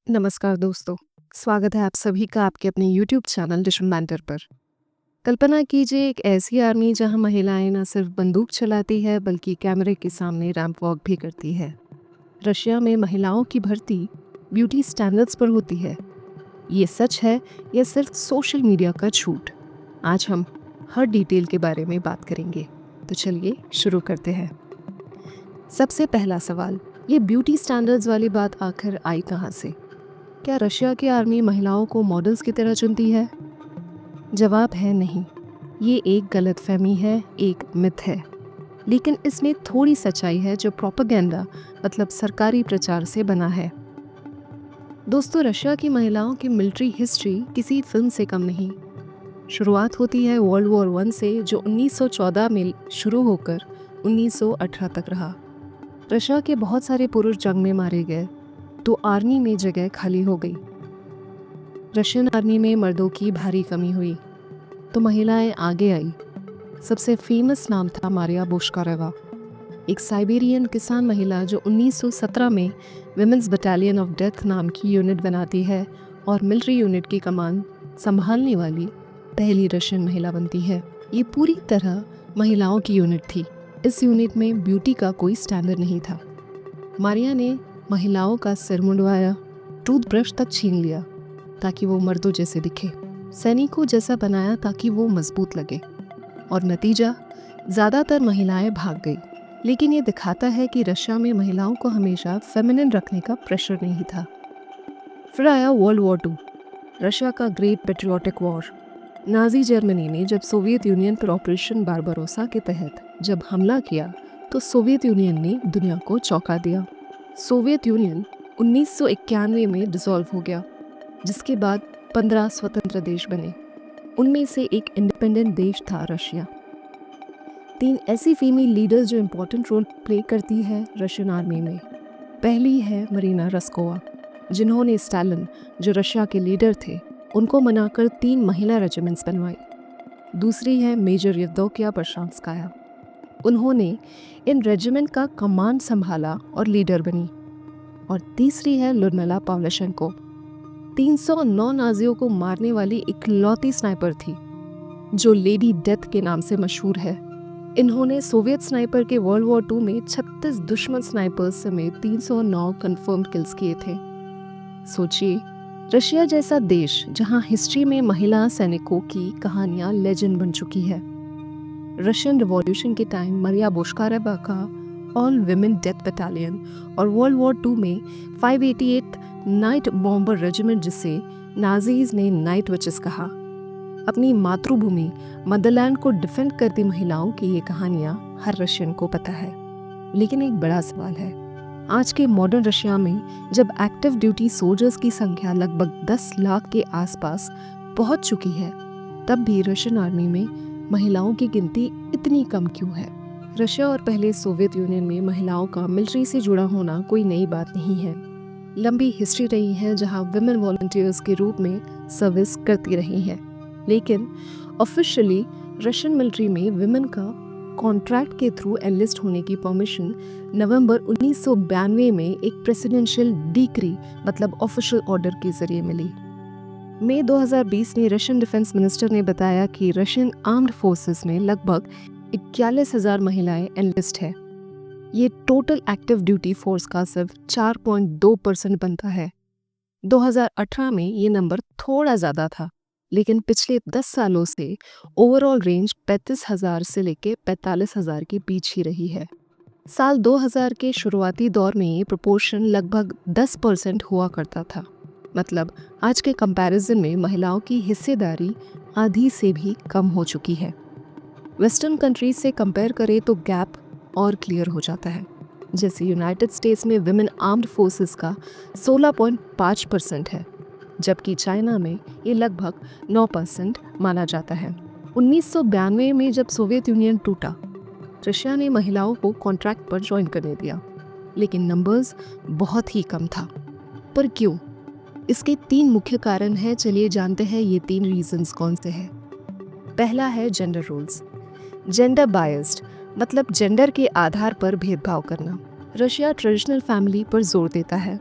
नमस्कार दोस्तों, स्वागत है आप सभी का आपके अपने यूट्यूब चैनल डिशम बैंटर पर। कल्पना कीजिए एक ऐसी आर्मी जहां महिलाएं न सिर्फ बंदूक चलाती है बल्कि कैमरे के सामने रैंप वॉक भी करती है। रशिया में महिलाओं की भर्ती ब्यूटी स्टैंडर्ड्स पर होती है। ये सच है या सिर्फ सोशल मीडिया का झूठ? आज हम हर डिटेल के बारे में बात करेंगे। तो चलिए शुरू करते हैं। सबसे पहला सवाल, ये ब्यूटी स्टैंडर्ड्स वाली बात आखिर आई कहाँ से? क्या रशिया की आर्मी महिलाओं को मॉडल्स की तरह चुनती है? जवाब है नहीं। ये एक गलतफहमी है, एक मिथ है। लेकिन इसमें थोड़ी सच्चाई है जो प्रोपेगेंडा मतलब सरकारी प्रचार से बना है। दोस्तों, रशिया की महिलाओं की मिलिट्री हिस्ट्री किसी फिल्म से कम नहीं। शुरुआत होती है वर्ल्ड वॉर 1 से, जो 1914 में शुरू होकर 1918 तक रहा। रशिया के बहुत सारे पुरुष जंग में मारे गए तो आर्मी में जगह खाली हो गई। रशियन आर्मी में मर्दों की भारी कमी हुई तो महिलाएं आगे आई। सबसे फेमस नाम था मारिया बोशकारेवा, एक साइबेरियन किसान महिला जो 1917 में विमेंस बटालियन ऑफ डेथ नाम की यूनिट बनाती है और मिलिट्री यूनिट की कमान संभालने वाली पहली रशियन महिला बनती है। ये पूरी तरह महिलाओं की यूनिट थी। इस यूनिट में ब्यूटी का कोई स्टैंडर्ड नहीं था। मारिया ने महिलाओं का सिर मुंडवाया, टूथब्रश तक छीन लिया ताकि वो मर्दों जैसे दिखे, सैनिकों जैसा बनाया ताकि वो मजबूत लगे, और नतीजा, ज़्यादातर महिलाएं भाग गई। लेकिन ये दिखाता है कि रशिया में महिलाओं को हमेशा फेमिनिन रखने का प्रेशर नहीं था। फिर आया वर्ल्ड वॉर 2, रशिया का great patriotic war. Nazi Germany ने जब सोवियत यूनियन पर ऑपरेशन बारबरोसा के तहत जब हमला किया तो सोवियत यूनियन ने दुनिया को चौंका दिया। सोवियत यूनियन 1991 में डिसॉल्व हो गया, जिसके बाद 15 स्वतंत्र देश बने। उनमें से एक इंडिपेंडेंट देश था रशिया। 3 ऐसी फीमेल लीडर्स जो इम्पोर्टेंट रोल प्ले करती है रशियन आर्मी में। पहली है मरीना रस्कोवा, जिन्होंने स्टालिन, जो रशिया के लीडर थे, उनको मनाकर 3 महिला रेजिमेंट्स बनवाई। दूसरी है मेजर येवदोकिया बर्शांस्काया, उन्होंने इन रेजिमेंट का कमांड संभाला और लीडर बनी। और तीसरी है लुडमिला पावलेशेंको, 309 नाजियों को मारने वाली इकलौती स्नाइपर थी, जो लेडी डेथ के नाम से मशहूर है। इन्होंने सोवियत स्नाइपर के वर्ल्ड वॉर 2 में 36 दुश्मन स्नाइपर्स समेत 309 कंफर्म किल्स किए थे। सोचिए, रशिया जैसा देश जहां हिस्ट्री में महिला सैनिकों की कहानियां लेजेंड बन चुकी है। रशियन रिवॉल्यूशन के टाइम मारिया बोशकारेवा का ऑल विमेन डेथ बटालियन और वर्ल्ड वॉर 2 में 588 नाइट बॉम्बर रेजिमेंट, जिसे नाजीज ने नाइट विचेस कहा, अपनी मातृभूमि मदरलैंड को डिफेंड करती महिलाओं की ये कहानियां हर रशियन को पता है। लेकिन एक बड़ा सवाल है, आज के मॉडर्न रशिया में जब एक्टिव ड्यूटी सोल्जर्स की संख्या लगभग 10 लाख के आसपास पहुंच चुकी है, तब भी रशियन आर्मी में महिलाओं की गिनती इतनी कम क्यों है? रशिया और पहले सोवियत यूनियन में महिलाओं का मिलिट्री से जुड़ा होना कोई नई बात नहीं है। लंबी हिस्ट्री रही है जहां विमेन वॉलंटियर्स के रूप में सर्विस करती रही हैं। लेकिन ऑफिशियली रशियन मिलिट्री में विमेन का कॉन्ट्रैक्ट के थ्रू एनलिस्ट होने की परमिशन नवंबर 1992 में एक प्रेसिडेंशियल डिक्री मतलब ऑफिशियल ऑर्डर के जरिए मिली। मई 2020 में रशियन डिफेंस मिनिस्टर ने बताया कि रशियन आर्म्ड फोर्सेस में लगभग 41,000 महिलाएं एनलिस्ट है। ये टोटल एक्टिव ड्यूटी फोर्स का सिर्फ 4.2% बनता है। 2018 में ये नंबर थोड़ा ज़्यादा था, लेकिन पिछले 10 सालों से ओवरऑल रेंज 35,000 से लेकर 45,000 के बीच ही रही है। साल 2000 के शुरुआती दौर में ये प्रोपोर्शन लगभग 10% हुआ करता था। मतलब आज के कंपैरिजन में महिलाओं की हिस्सेदारी आधी से भी कम हो चुकी है। वेस्टर्न कंट्रीज से कंपेयर करें तो गैप और क्लियर हो जाता है। जैसे यूनाइटेड स्टेट्स में विमेन आर्म्ड फोर्सेस का 16.5% है, जबकि चाइना में ये लगभग 9% माना जाता है। 1992 में जब सोवियत यूनियन टूटा, रशिया ने महिलाओं को कॉन्ट्रैक्ट पर ज्वाइन करने दिया, लेकिन नंबर्स बहुत ही कम था। पर क्यों? इसके 3 मुख्य कारण हैं। चलिए जानते हैं ये 3 रीजंस कौन से हैं। पहला है जेंडर रोल्स। जेंडर बायस्ड मतलब जेंडर के आधार पर भेदभाव करना। रशिया ट्रेडिशनल फैमिली पर जोर देता है।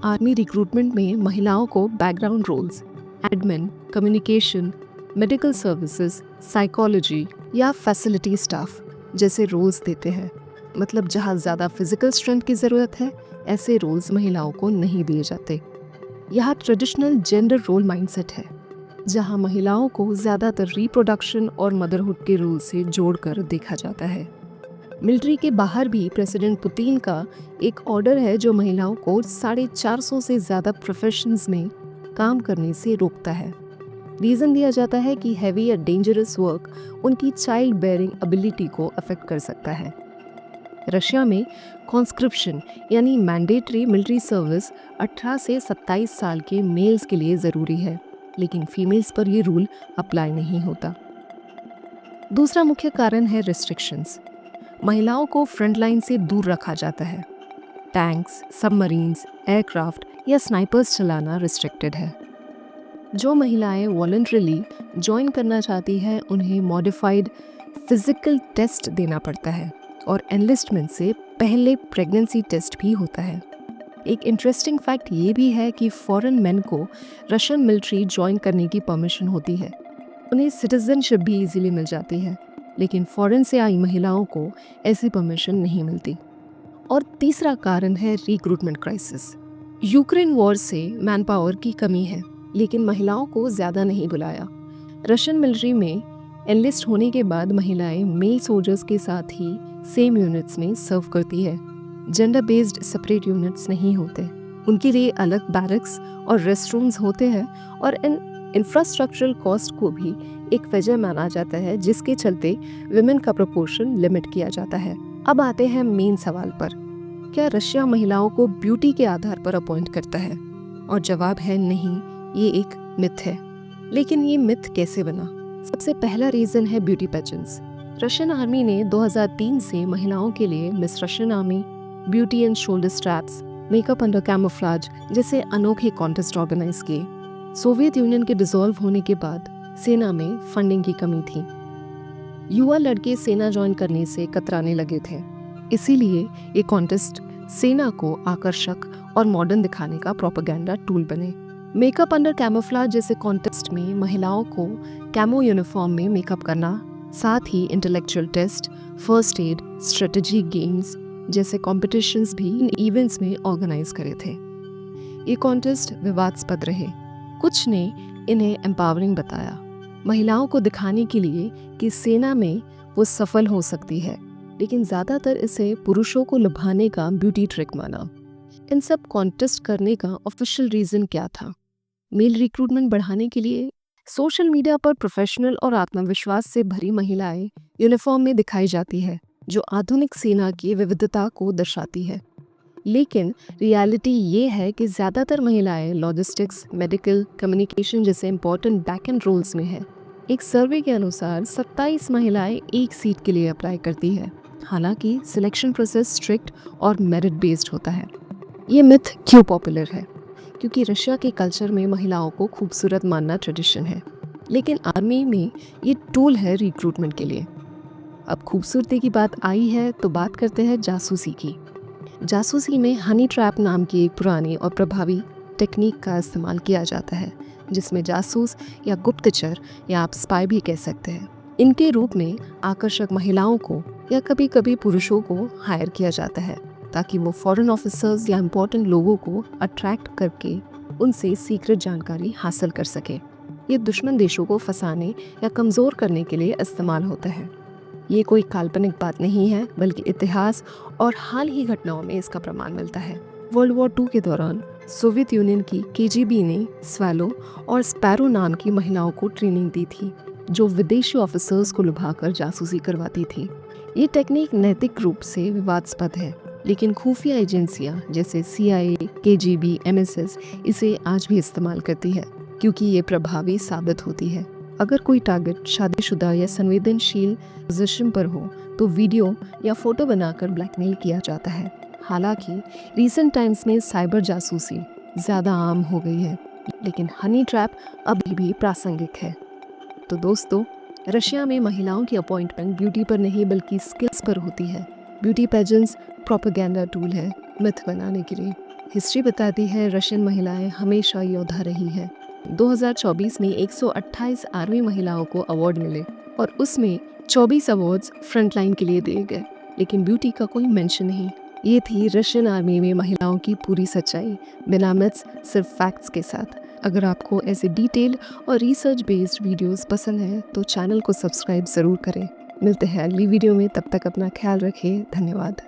आर्मी रिक्रूटमेंट में महिलाओं को background roles, admin, communication, medical services, psychology या फैसिलिटी स्टाफ जैसे रोल्स देते हैं। मतलब जहाँ ज़्यादा फिजिकल स्ट्रेंथ की ज़रूरत है, ऐसे रोल्स महिलाओं को नहीं दिए जाते। यह ट्रेडिशनल जेंडर रोल माइंडसेट है, जहाँ महिलाओं को ज़्यादातर रिप्रोडक्शन और मदरहुड के रोल से जोड़कर देखा जाता है। मिलिट्री के बाहर भी प्रेसिडेंट पुतिन का एक ऑर्डर है जो महिलाओं को 450 से ज़्यादा प्रोफेशंस में काम करने से रोकता है। रीज़न दिया जाता है कि हैवी या डेंजरस वर्क उनकी चाइल्ड बेयरिंग एबिलिटी को अफेक्ट कर सकता है। रशिया में कॉन्स्क्रिप्शन यानी मैंडेटरी मिलिट्री सर्विस 18 से 27 साल के मेल्स के लिए ज़रूरी है, लेकिन फीमेल्स पर ये रूल अप्लाई नहीं होता। दूसरा मुख्य कारण है रिस्ट्रिक्शंस। महिलाओं को फ्रंटलाइन से दूर रखा जाता है। टैंक्स, सबमरीन्स, एयरक्राफ्ट या स्नाइपर्स चलाना रिस्ट्रिक्टेड है। जो महिलाएं वॉलंटरीली ज्वाइन करना चाहती हैं उन्हें मॉडिफाइड फिजिकल टेस्ट देना पड़ता है और एनलिस्टमेंट से पहले प्रेगनेंसी टेस्ट भी होता है। एक इंटरेस्टिंग फैक्ट ये भी है कि फॉरेन मेन को रशियन मिलिट्री ज्वाइन करने की परमिशन होती है। उन्हें सिटीजनशिप भी इजीली मिल जाती है, लेकिन फॉरेन से आई महिलाओं को ऐसी परमिशन नहीं मिलती। और तीसरा कारण है रिक्रूटमेंट क्राइसिस। यूक्रेन वॉर से मैन पावर की कमी है, लेकिन महिलाओं को ज़्यादा नहीं बुलाया। रशियन मिलिट्री में एनलिस्ट होने के बाद महिलाएं मेल सोल्जर्स के साथ ही सेम यूनिट्स में सर्व करती है। जेंडर बेस्ड सेपरेट यूनिट्स नहीं होते, उनके लिए अलग बैरक्स और रेस्टरूम्स होते हैं और इन इंफ्रास्ट्रक्चरल कॉस्ट को भी एक वजह माना जाता है जिसके चलते विमेन का प्रोपोर्शन लिमिट किया जाता है। अब आते हैं मेन सवाल पर, क्या रशिया महिलाओं को ब्यूटी के आधार पर अपॉइंट करता है? और जवाब है नहीं, ये एक मिथ है। लेकिन ये मिथ कैसे बना? सबसे पहला रीज़न है ब्यूटी पेजेंट्स। रशियन आर्मी ने 2003 से महिलाओं के लिए miss Russian army, beauty and shoulder straps, makeup under camouflage जैसे अनोखे कॉन्टेस्ट ऑर्गेनाइज किए। सोवियत यूनियन के डिसॉल्व होने के बाद सेना में फंडिंग की कमी थी। युवा लड़के सेना ज्वाइन करने से कतराने लगे थे, इसीलिए ये कॉन्टेस्ट सेना को आकर्षक और मॉडर्न दिखाने का प्रोपेगेंडा टूल बने। मेकअप अंडर कैमोफ्लेज जैसे कॉन्टेस्ट में महिलाओं को कैमो यूनिफॉर्म में मेकअप करना, साथ ही intellectual test, first aid, strategy games जैसे कॉम्पिटिशन्स भी इन इवेंट्स में ऑर्गेनाइज करे थे। ये कॉन्टेस्ट विवादास्पद रहे। कुछ ने इन्हें एम्पावरिंग बताया, महिलाओं को दिखाने के लिए कि सेना में वो सफल हो सकती है, लेकिन ज़्यादातर इसे पुरुषों को लुभाने का ब्यूटी ट्रिक माना। इन सब कॉन्टेस्ट करने का ऑफिशियल रीज़न क्या था? मेल रिक्रूटमेंट बढ़ाने के लिए। सोशल मीडिया पर प्रोफेशनल और आत्मविश्वास से भरी महिलाएं यूनिफॉर्म में दिखाई जाती है, जो आधुनिक सेना की विविधता को दर्शाती है। लेकिन रियलिटी ये है कि ज़्यादातर महिलाएं लॉजिस्टिक्स, मेडिकल, कम्युनिकेशन जैसे इंपॉर्टेंट बैक एंड रोल्स में है। एक सर्वे के अनुसार 27 महिलाएं एक सीट के लिए अप्लाई करती है, हालांकि सिलेक्शन प्रोसेस स्ट्रिक्ट और मेरिट बेस्ड होता है। ये मिथ क्यों पॉपुलर है? क्योंकि रशिया के कल्चर में महिलाओं को खूबसूरत मानना ट्रेडिशन है, लेकिन आर्मी में ये टूल है रिक्रूटमेंट के लिए। अब खूबसूरती की बात आई है तो बात करते हैं जासूसी की। जासूसी में हनी ट्रैप नाम की एक पुरानी और प्रभावी टेक्निक का इस्तेमाल किया जाता है, जिसमें जासूस या गुप्तचर या आप स्पाई भी कह सकते हैं, इनके रूप में आकर्षक महिलाओं को या कभी कभी पुरुषों को हायर किया जाता है ताकि वो फॉरेन ऑफिसर्स या इम्पोर्टेंट लोगों को अट्रैक्ट करके उनसे सीक्रेट जानकारी हासिल कर सके। ये दुश्मन देशों को फंसाने या कमज़ोर करने के लिए इस्तेमाल होता है। ये कोई काल्पनिक बात नहीं है, बल्कि इतिहास और हाल ही घटनाओं में इसका प्रमाण मिलता है। वर्ल्ड वॉर 2 के दौरान सोवियत यूनियन की केजीबी ने स्वैलो और स्पैरो नाम की महिलाओं को ट्रेनिंग दी थी, जो विदेशी ऑफिसर्स को लुभाकर जासूसी करवाती थी। ये टेक्निक नैतिक रूप से विवादास्पद है, लेकिन खुफिया एजेंसियां जैसे CIA, KGB, MSS इसे आज भी इस्तेमाल करती है क्योंकि ये प्रभावी साबित होती है। अगर कोई टारगेट शादीशुदा या संवेदनशील पोजीशन पर हो तो वीडियो या फोटो बनाकर ब्लैकमेल किया जाता है। हालांकि रीसेंट टाइम्स में साइबर जासूसी ज़्यादा आम हो गई है, लेकिन हनी ट्रैप अभी भी प्रासंगिक है। तो दोस्तों, रशिया में महिलाओं की अपॉइंटमेंट ब्यूटी पर नहीं बल्कि स्किल्स पर होती है। ब्यूटी पेजेंट्स प्रोपेगेंडा टूल है मिथ बनाने के लिए। हिस्ट्री बताती है रशियन महिलाएं हमेशा योद्धा रही हैं। 2024 में 128 आर्मी महिलाओं को अवार्ड मिले और उसमें 24 अवार्ड्स फ्रंटलाइन के लिए दिए गए, लेकिन ब्यूटी का कोई मेंशन नहीं। ये थी रशियन आर्मी में महिलाओं की पूरी सच्चाई, बिना मिथ्स, सिर्फ फैक्ट्स के साथ। अगर आपको ऐसे डिटेल और रिसर्च बेस्ड वीडियोस पसंद हैं तो चैनल को सब्सक्राइब ज़रूर करें। मिलते हैं अगली वीडियो में, तब तक अपना ख्याल रखें। धन्यवाद।